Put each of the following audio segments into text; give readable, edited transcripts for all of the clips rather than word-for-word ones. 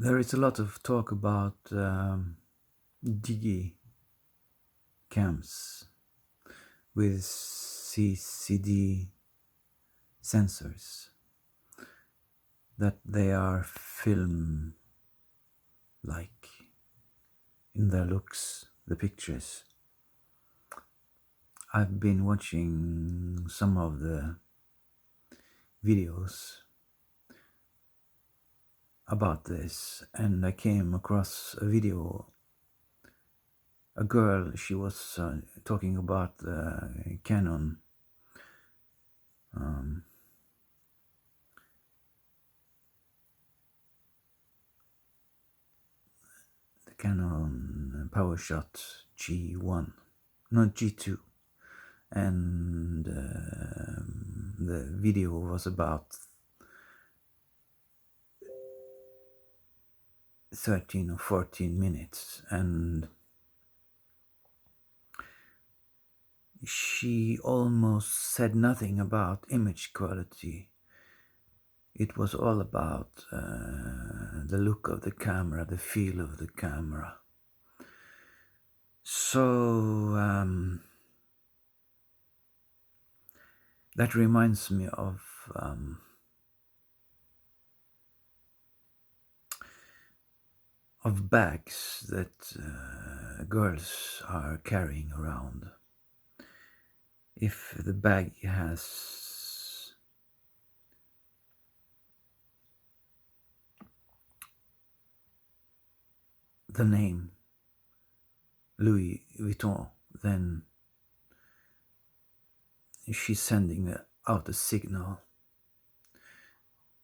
There is a lot of talk about digi cams with CCD sensors, that they are film like in their looks, the pictures. I've been watching some of the videos about this, and I came across a video. A girl, she was talking about the Canon um, the Canon PowerShot G1, not G2, and the video was about 13 or 14 minutes, and she almost said nothing about image quality. It was all about the look of the camera, the feel of the camera. So that reminds me of bags that girls are carrying around. If the bag has the name Louis Vuitton, then she's sending out a signal,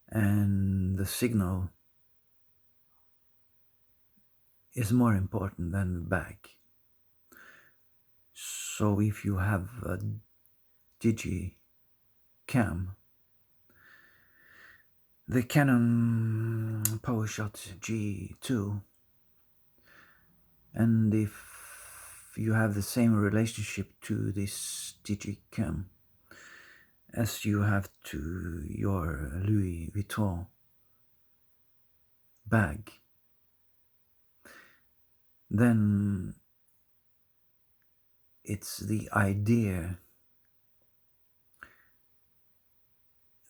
and the signal is more important than the bag. So if you have a digi cam, the Canon PowerShot G2, and if you have the same relationship to this digicam as you have to your Louis Vuitton bag, then it's the idea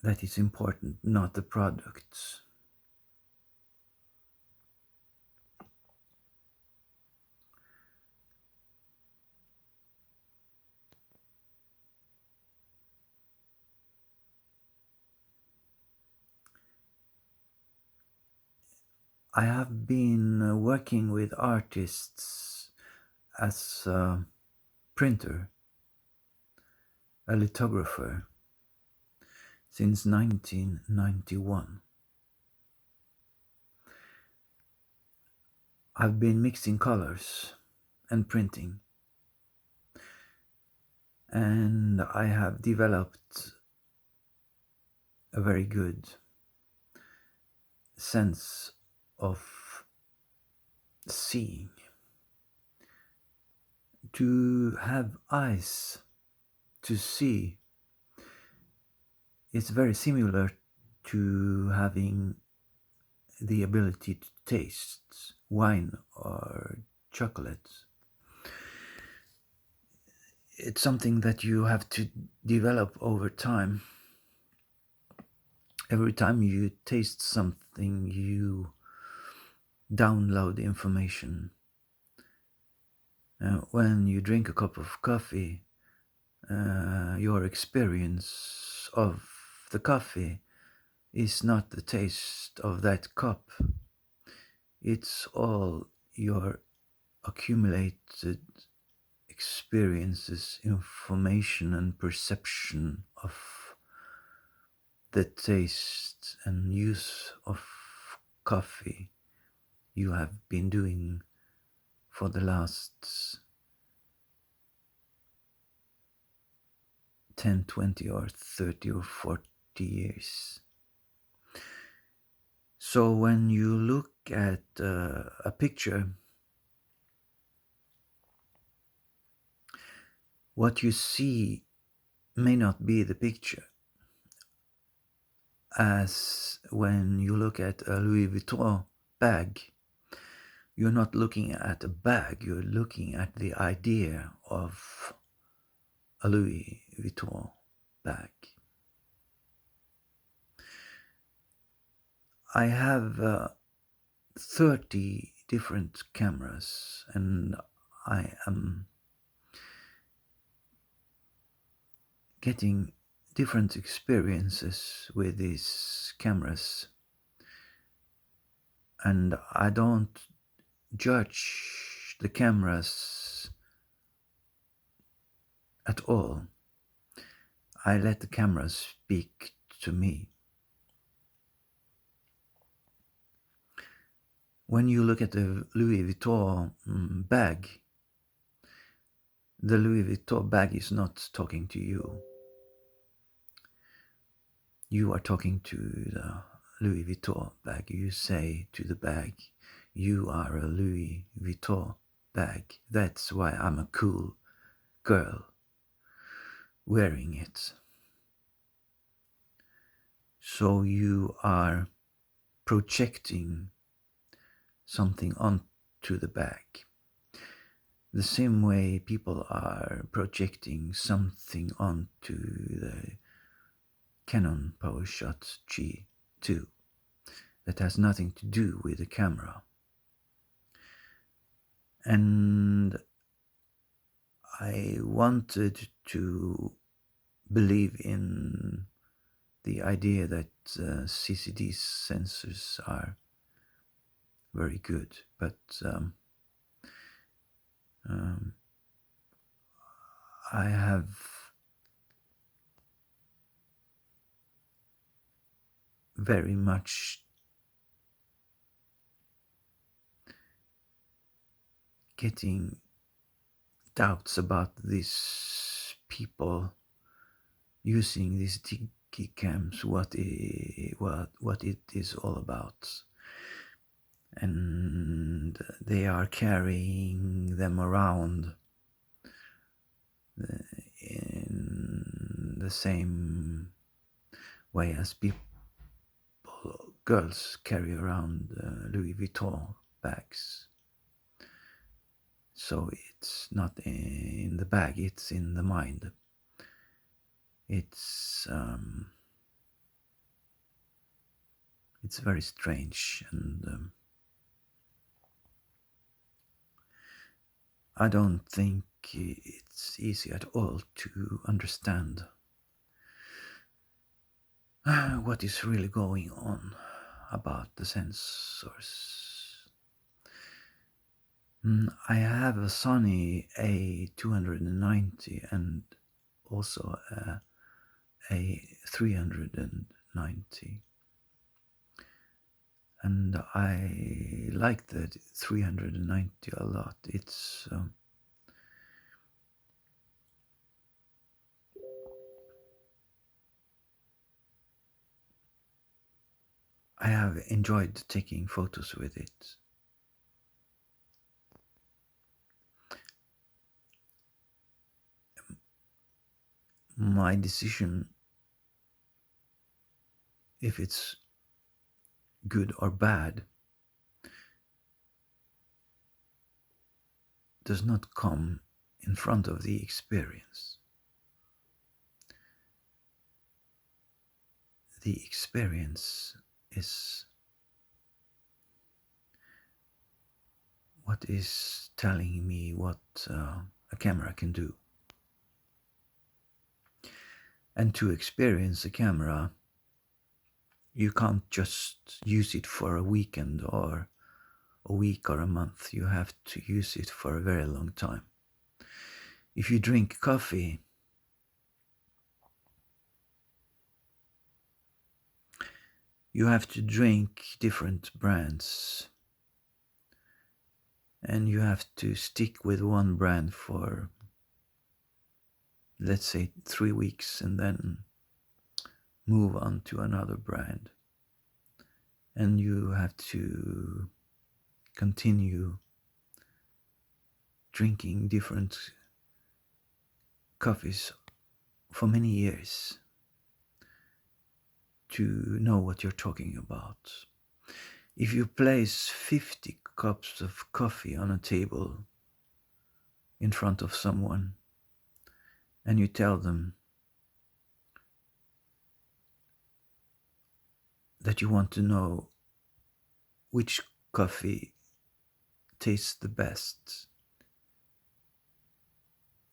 that is important, not the products. I have been working with artists as a printer, a lithographer, since 1991. I've been mixing colors and printing, and I have developed a very good sense of seeing. To have eyes to see is very similar to having the ability to taste wine or chocolate. It's something that you have to develop over time. Every time you taste something, you download information. When you drink a cup of coffee, your experience of the coffee is not the taste of that cup. It's all your accumulated experiences, information, and perception of the taste and use of coffee you have been doing for the last 10, 20, or 30 or 40 years. So when you look at a picture, what you see may not be the picture. As when you look at a Louis Vuitton bag, you're not looking at a bag, you're looking at the idea of a Louis Vuitton bag. I have 30 different cameras, and I am getting different experiences with these cameras, and I don't judge the cameras at all. I let the cameras speak to me. When you look at the Louis Vuitton bag, the Louis Vuitton bag is not talking to you. You are talking to the Louis Vuitton bag. You say to the bag, you are a Louis Vuitton bag. That's why I'm a cool girl wearing it. So you are projecting something onto the bag. The same way people are projecting something onto the Canon PowerShot G2 that has nothing to do with the camera. And I wanted to believe in the idea that CCD sensors are very good, but I have very much getting doubts about these people using these tiki cams, what it is all about. And they are carrying them around in the same way as girls carry around Louis Vuitton bags. So it's not in the bag, it's in the mind. It's very strange, and I don't think it's easy at all to understand what is really going on about the sensors. I have a Sony A290 and also a 390, and I like the 390 a lot. It's I have enjoyed taking photos with it. My decision, if it's good or bad, does not come in front of the experience. The experience is what is telling me what a camera can do. And to experience a camera, you can't just use it for a weekend or a week or a month. You have to use it for a very long time. If you drink coffee, you have to drink different brands, and you have to stick with one brand for, let's say, 3 weeks, and then move on to another brand. And you have to continue drinking different coffees for many years to know what you're talking about. If you place 50 cups of coffee on a table in front of someone and you tell them that you want to know which coffee tastes the best,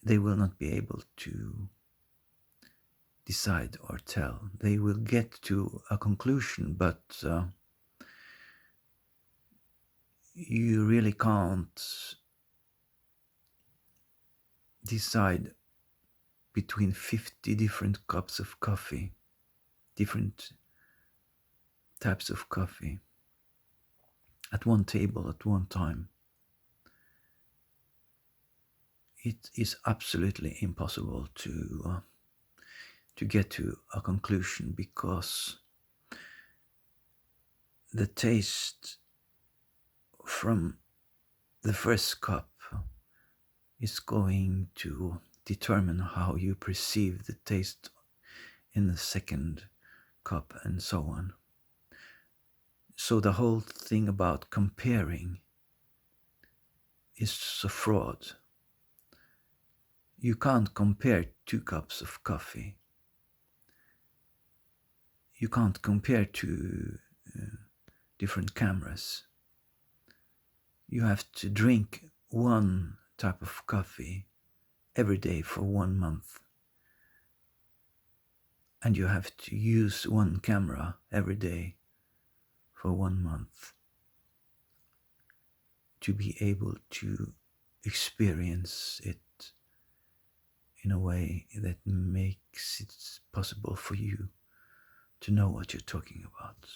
they will not be able to decide or tell. They will get to a conclusion, but you really can't decide between 50 different cups of coffee, different types of coffee at one table at one time. It is absolutely impossible to get to a conclusion, because the taste from the first cup is going to determine how you perceive the taste in the second cup, and so on. So the whole thing about comparing is a fraud. You can't compare 2 cups of coffee. You can't compare two different cameras. You have to drink one type of coffee every day for 1 month. And you have to use one camera every day for 1 month to be able to experience it in a way that makes it possible for you to know what you're talking about.